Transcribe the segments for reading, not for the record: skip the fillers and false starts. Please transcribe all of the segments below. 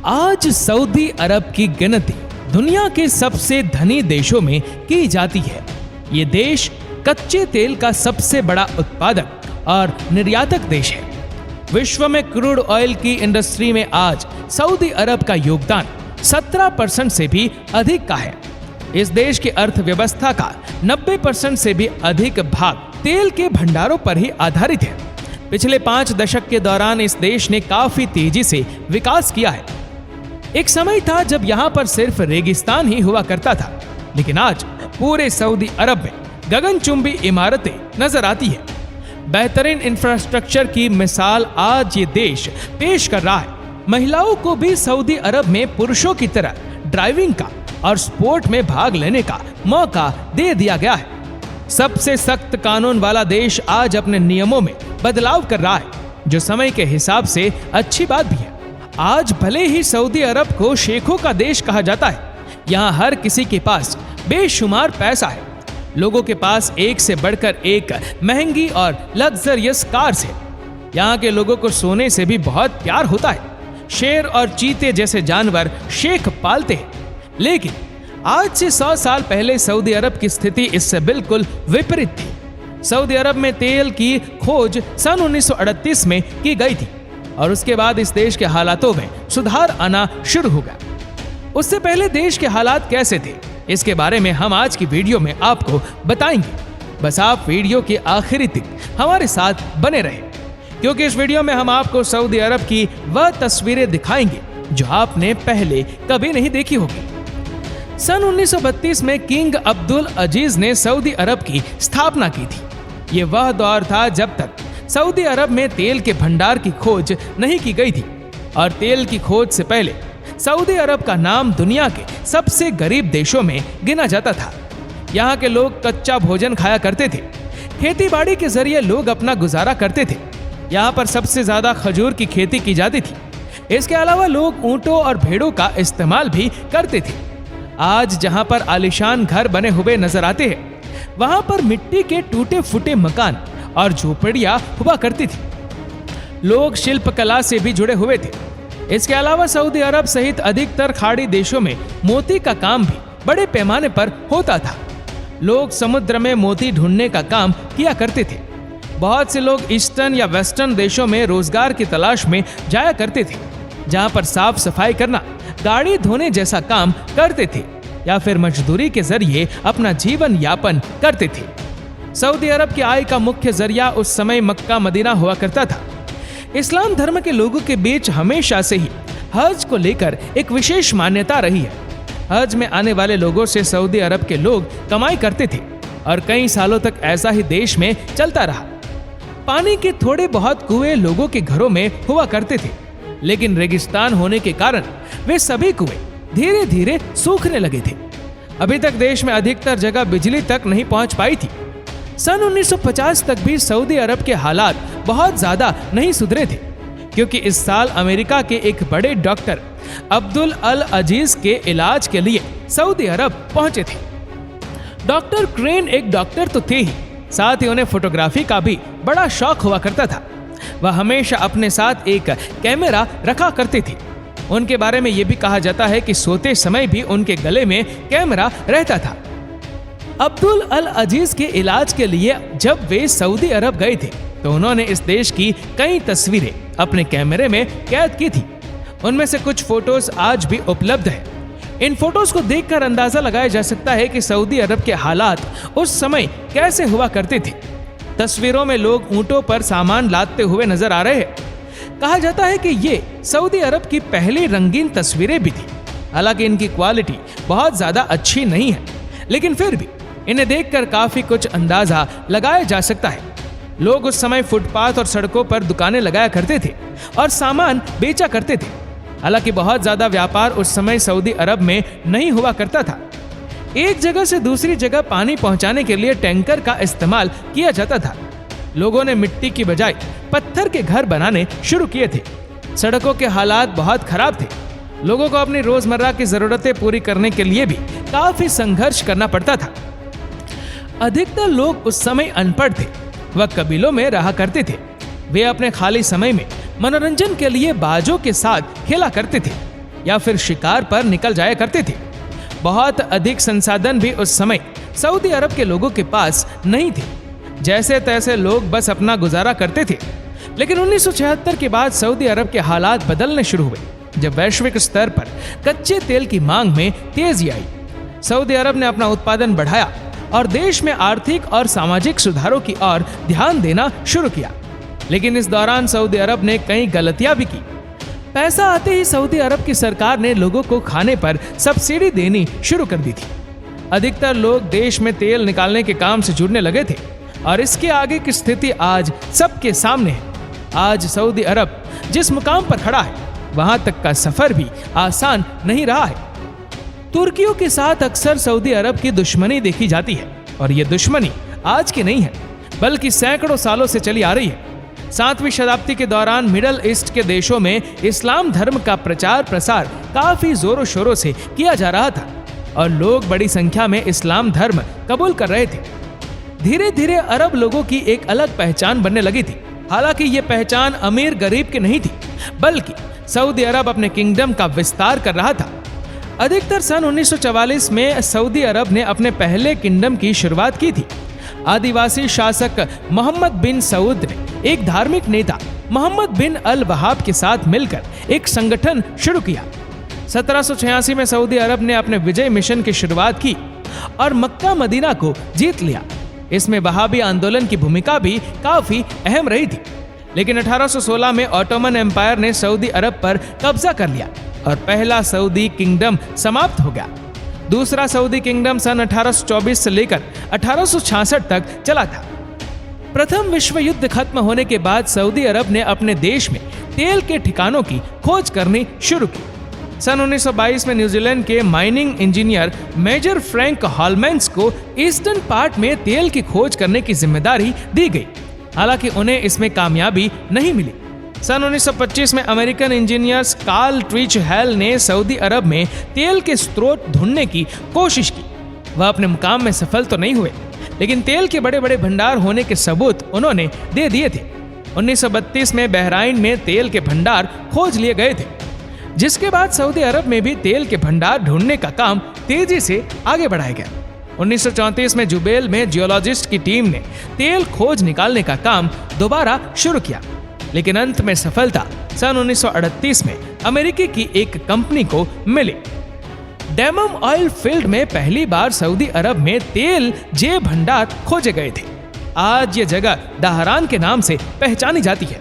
आज सऊदी अरब की गिनती दुनिया के सबसे धनी देशों में की जाती है। ये देश कच्चे तेल का सबसे बड़ा उत्पादक और निर्यातक देश है। विश्व में क्रूड ऑयल की इंडस्ट्री में आज सऊदी अरब का योगदान 17% से भी अधिक का है। इस देश की अर्थव्यवस्था का 90% से भी अधिक भाग तेल के भंडारों पर ही आधारित है। पिछले 5 दशक के दौरान इस देश ने काफी तेजी से विकास किया है। एक समय था जब यहाँ पर सिर्फ रेगिस्तान ही हुआ करता था, लेकिन आज पूरे सऊदी अरब में गगनचुंबी इमारतें नजर आती है। बेहतरीन इंफ्रास्ट्रक्चर की मिसाल आज ये देश पेश कर रहा है। महिलाओं को भी सऊदी अरब में पुरुषों की तरह ड्राइविंग का और स्पोर्ट में भाग लेने का मौका दे दिया गया है। सबसे सख्त कानून वाला देश आज अपने नियमों में बदलाव कर रहा है, जो समय के हिसाब से अच्छी बात भी है। आज भले ही सऊदी अरब को शेखों का देश कहा जाता है, यहाँ हर किसी के पास बेशुमार पैसा है। लोगों के पास एक से बढ़कर एक महंगी और लग्जरियस कार्स है। यहाँ के लोगों को सोने से भी बहुत प्यार होता है। शेर और चीते जैसे जानवर शेख पालते हैं। लेकिन आज से 100 साल पहले सऊदी अरब की स्थिति इससे बिल्कुल विपरीत थी। सऊदी अरब में तेल की खोज सन 1938 में की गई थी और उसके बाद इस देश के हालातों में सुधार आना शुरू हो गया। उससे पहले देश के हालात कैसे थे, इसके बारे में हम आज की वीडियो में आपको बताएंगे। बस आप वीडियो के आखिरी तक हमारे साथ बने रहें, क्योंकि इस वीडियो में हम आपको सऊदी अरब की वह तस्वीरें दिखाएंगे जो आपने पहले कभी नहीं देखी होगी। सन 1932 में किंग अब्दुल अजीज ने सऊदी अरब की स्थापना की थी। ये वह दौर था जब तक सऊदी अरब में तेल के भंडार की खोज नहीं की गई थी, और तेल की खोज से पहले सऊदी अरब का नाम दुनिया के सबसे गरीब देशों में गिना जाता था। यहाँ के लोग कच्चा भोजन खाया करते थे। खेती बाड़ी के जरिए लोग अपना गुजारा करते थे। यहाँ पर सबसे ज्यादा खजूर की खेती की जाती थी। इसके अलावा लोग ऊंटों और भेड़ों का इस्तेमाल भी करते थे। आज जहाँ पर आलीशान घर बने हुए नजर आते हैं, वहाँ पर मिट्टी के टूटे फूटे मकान और झोपड़ियाँ हुआ करती थी। लोग शिल्पकला से भी जुड़े हुए थे। इसके अलावा सऊदी अरब सहित अधिकतर खाड़ी देशों में मोती का काम भी बड़े पैमाने पर होता था। लोग समुद्र में मोती ढूंढने का काम किया करते थे। बहुत से लोग ईस्टर्न या वेस्टर्न देशों में रोजगार की तलाश में जाया करते थे, जहाँ पर साफ सफाई करना, गाड़ी धोने जैसा काम करते थे या फिर मजदूरी के जरिए अपना जीवन यापन करते थे। सऊदी अरब की आय का मुख्य जरिया उस समय मक्का मदीना हुआ करता था। इस्लाम धर्म के लोगों के बीच हमेशा से ही हज को लेकर एक विशेष मान्यता रही है। हज में आने वाले लोगों से सऊदी अरब के लोग कमाई करते थे और कई सालों तक ऐसा ही देश में चलता रहा। पानी के थोड़े बहुत कुएं लोगों के घरों में हुआ करते थे, लेकिन रेगिस्तान होने के कारण वे सभी कुएं धीरे धीरे सूखने लगे थे। अभी तक देश में अधिकतर जगह बिजली तक नहीं पहुंच पाई थी। सन 1950 तक भी सऊदी अरब के हालात बहुत ज्यादा नहीं सुधरे थे, क्योंकि इस साल अमेरिका के एक बड़े डॉक्टर अब्दुल अल अजीज के इलाज के लिए सऊदी अरब पहुंचे थे। डॉक्टर क्रेन एक डॉक्टर तो थे ही, साथ ही उन्हें फोटोग्राफी का भी बड़ा शौक हुआ करता था। वह हमेशा अपने साथ एक कैमरा रखा करते थे। उनके बारे में यह भी कहा जाता है कि सोते समय भी उनके गले में कैमरा रहता था। अब्दुल अल अजीज के इलाज के लिए जब वे सऊदी अरब गए थे, तो उन्होंने इस देश की कई तस्वीरें अपने कैमरे में कैद की थी। उनमें से कुछ फोटोज आज भी उपलब्ध है। इन फोटोज को देखकर अंदाजा लगाया जा सकता है कि सऊदी अरब के हालात उस समय कैसे हुआ करते थे। तस्वीरों में लोग ऊंटों पर सामान लादते हुए नजर आ रहे हैं। कहा जाता है कि ये सऊदी अरब की पहली रंगीन तस्वीरें भी थी। हालांकि इनकी क्वालिटी बहुत ज्यादा अच्छी नहीं है, लेकिन फिर भी इन्हें देखकर काफी कुछ अंदाजा लगाया जा सकता है। लोग उस समय फुटपाथ और सड़कों पर दुकानें लगाया करते थे और सामान बेचा करते थे। हालांकि बहुत ज्यादा व्यापार उस समय सऊदी अरब में नहीं हुआ करता था। एक जगह से दूसरी जगह पानी पहुंचाने के लिए टैंकर का इस्तेमाल किया जाता था। लोगों ने मिट्टी की बजाय पत्थर के घर बनाने शुरू किए थे। सड़कों के हालात बहुत खराब थे। लोगों को अपनी रोजमर्रा की जरूरतें पूरी करने के लिए भी काफी संघर्ष करना पड़ता था। अधिकतर लोग उस समय अनपढ़ थे। वह कबीलों में रहा करते थे। वे अपने खाली समय में मनोरंजन के लिए बाजों के साथ खेला करते थे। या फिर शिकार पर निकल जाया करते थे। बहुत अधिक संसाधन भी उस समय सऊदी अरब के लोगों के पास नहीं थे। जैसे तैसे लोग बस अपना गुजारा करते थे। लेकिन 1976 के बाद सऊदी अरब के हालात बदलने शुरू हुए, जब वैश्विक स्तर पर कच्चे तेल की मांग में तेजी आई। सऊदी अरब ने अपना उत्पादन बढ़ाया और देश में आर्थिक और सामाजिक सुधारों की ओर ध्यान देना शुरू किया। लेकिन इस दौरान सऊदी अरब ने कई गलतियां भी की। पैसा आते ही सऊदी अरब की सरकार ने लोगों को खाने पर सब्सिडी देनी शुरू कर दी थी। अधिकतर लोग देश में तेल निकालने के काम से जुड़ने लगे थे और इसके आगे की स्थिति आज सबके सामने है। आज सऊदी अरब जिस मुकाम पर खड़ा है, वहां तक का सफर भी आसान नहीं रहा है। तुर्कियों के साथ अक्सर सऊदी अरब की दुश्मनी देखी जाती है और ये दुश्मनी आज की नहीं है, बल्कि सैकड़ों सालों से चली आ रही है। 7वीं शताब्दी के दौरान मिडल ईस्ट के देशों में इस्लाम धर्म का प्रचार प्रसार काफी जोरों शोरों से किया जा रहा था और लोग बड़ी संख्या में इस्लाम धर्म कबूल कर रहे थे। धीरे धीरे अरब लोगों की एक अलग पहचान बनने लगी थी। हालांकि ये पहचान अमीर गरीब की नहीं थी, बल्कि सऊदी अरब अपने किंगडम का विस्तार कर रहा था। अधिकतर सन 1944 में सऊदी अरब ने अपने पहले किंगडम की शुरुआत की थी। आदिवासी शासक मोहम्मद बिन सऊद ने एक धार्मिक नेता मोहम्मद बिन अल वहाब के साथ मिलकर एक संगठन शुरू किया। 1786 में सऊदी अरब ने अपने विजय मिशन की शुरुआत की और मक्का मदीना को जीत लिया। इसमें वहाबी आंदोलन की भूमिका भी काफी अहम रही थी। लेकिन 1816 में ऑटोमन एम्पायर ने सऊदी अरब पर कब्जा कर लिया और पहला सऊदी किंगडम समाप्त हो गया। दूसरा सऊदी किंगडम सन 1824 से लेकर 1866 तक चला था। प्रथम विश्व युद्ध खत्म होने के बाद सऊदी अरब ने अपने देश में तेल के ठिकानों की खोज करनी शुरू की। सन 1922 में न्यूजीलैंड के माइनिंग इंजीनियर मेजर फ्रैंक हॉलमैन्स को ईस्टर्न पार्ट में तेल की खोज करने की जिम्मेदारी दी गई। हालांकि उन्हें इसमें कामयाबी नहीं मिली। सन 1925 में American engineers Karl Twitchell ने सऊदी अरब में तेल के स्रोत ढूंढने की कोशिश की। वह अपने मुकाम में सफल तो नहीं हुए, लेकिन तेल के बड़े बड़े भंडार होने के सबूत उन्होंने दे दिए थे। 1932 में बहराइन में तेल के भंडार खोज लिए गए थे, जिसके बाद सऊदी अरब में भी तेल के भंडार ढूंढने का काम तेजी से आगे बढ़ाया गया। 1934 में जुबेल में जियोलॉजिस्ट की टीम ने तेल खोज निकालने का काम दोबारा शुरू किया, लेकिन अंत में सफलता सन 1938 में अमेरिकी की एक कंपनी को मिली। डेमम ऑयल फील्ड में पहली बार सऊदी अरब में तेल जे भंडार खोजे गए थे। आज ये जगह दहरान के नाम से पहचानी जाती है।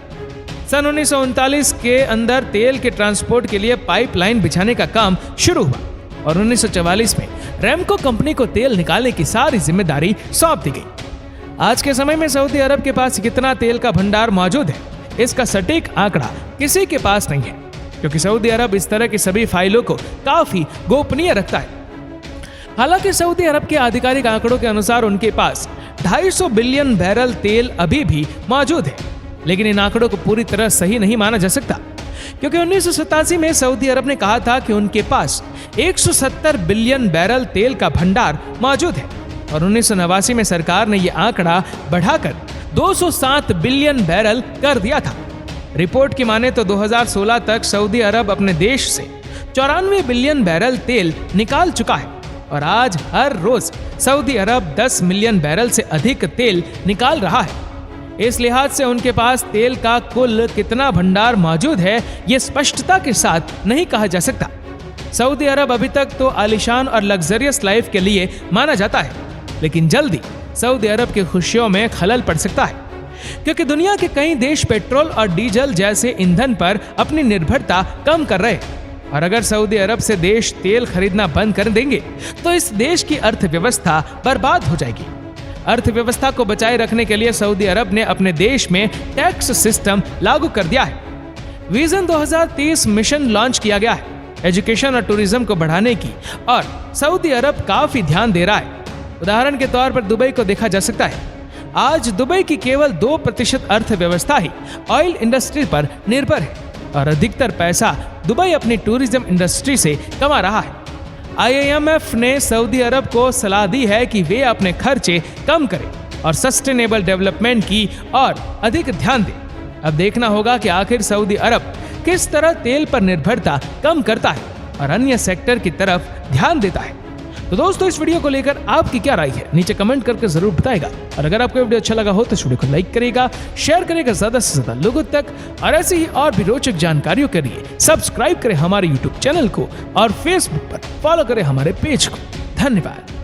सन 1939 के अंदर तेल के ट्रांसपोर्ट के लिए पाइपलाइन बिछाने का काम शुरू हुआ और 1944 में रैमको कंपनी को तेल निकालने की सारी जिम्मेदारी सौंप दी गई। आज के समय में सऊदी अरब के पास कितना तेल का भंडार मौजूद है, इसका सटीक आंकड़ा किसी के पास नहीं है, क्योंकि सऊदी अरब इस तरह की सभी फाइलों को काफी गोपनीय रखता है। हालांकि सऊदी अरब के आधिकारिक आंकड़ों के अनुसार उनके पास 250 बिलियन बैरल तेल अभी भी मौजूद है, लेकिन इन आंकड़ों को पूरी तरह सही नहीं माना जा सकता, क्योंकि 1987 में सऊदी अरब ने कहा था कि उनके पास 170 बिलियन बैरल तेल का भंडार मौजूद है और 1989 में सरकार ने यह आंकड़ा बढ़ाकर 207 बिलियन बैरल कर दिया था। रिपोर्ट की माने तो 2016 तक सऊदी अरब अपने देश से 94 बिलियन बैरल तेल निकाल चुका है और आज हर रोज सऊदी अरब 10 मिलियन बैरल से अधिक तेल निकाल रहा है। इस लिहाज से उनके पास तेल का कुल कितना भंडार मौजूद है, ये स्पष्टता के साथ नहीं कहा जा सकता। सऊदी अरब अभी तक तो आलीशान और लग्जरियस लाइफ के लिए माना जाता है, लेकिन जल्दी सऊदी अरब की खुशियों में खलल पड़ सकता है, क्योंकि दुनिया के कई देश पेट्रोल और डीजल जैसे ईंधन पर अपनी निर्भरता कम कर रहे हैं। और अगर सऊदी अरब से देश तेल खरीदना बंद कर देंगे तो इस देश की अर्थव्यवस्था बर्बाद हो जाएगी। अर्थव्यवस्था को बचाए रखने के लिए सऊदी अरब ने अपने देश में टैक्स सिस्टम लागू कर दिया है। विजन 2030 मिशन लॉन्च किया गया है एजुकेशन और टूरिज्म को बढ़ाने की, और सऊदी अरब काफी ध्यान दे रहा है। उदाहरण के तौर पर दुबई को देखा जा सकता है। आज दुबई की केवल 2% अर्थव्यवस्था ही ऑयल इंडस्ट्री पर निर्भर है और अधिकतर पैसा दुबई अपनी टूरिज्म इंडस्ट्री से कमा रहा है। IIMF ने सऊदी अरब को सलाह दी है कि वे अपने खर्चे कम करें और सस्टेनेबल डेवलपमेंट की और अधिक ध्यान दें। अब देखना होगा कि आखिर सऊदी अरब किस तरह तेल पर निर्भरता कम करता है। और अन्य सेक्टर की तरफ ध्यान देता है। तो दोस्तों, इस वीडियो को लेकर आपकी क्या राय है, नीचे कमेंट करके जरूर बताएगा। और अगर आपको वीडियो अच्छा लगा हो तो इस वीडियो को लाइक करेगा, शेयर करेगा ज्यादा से ज्यादा लोगों तक, और ऐसी ही और भी रोचक जानकारियों के लिए सब्सक्राइब करें हमारे यूट्यूब चैनल को और फेसबुक पर फॉलो करें हमारे पेज को। धन्यवाद।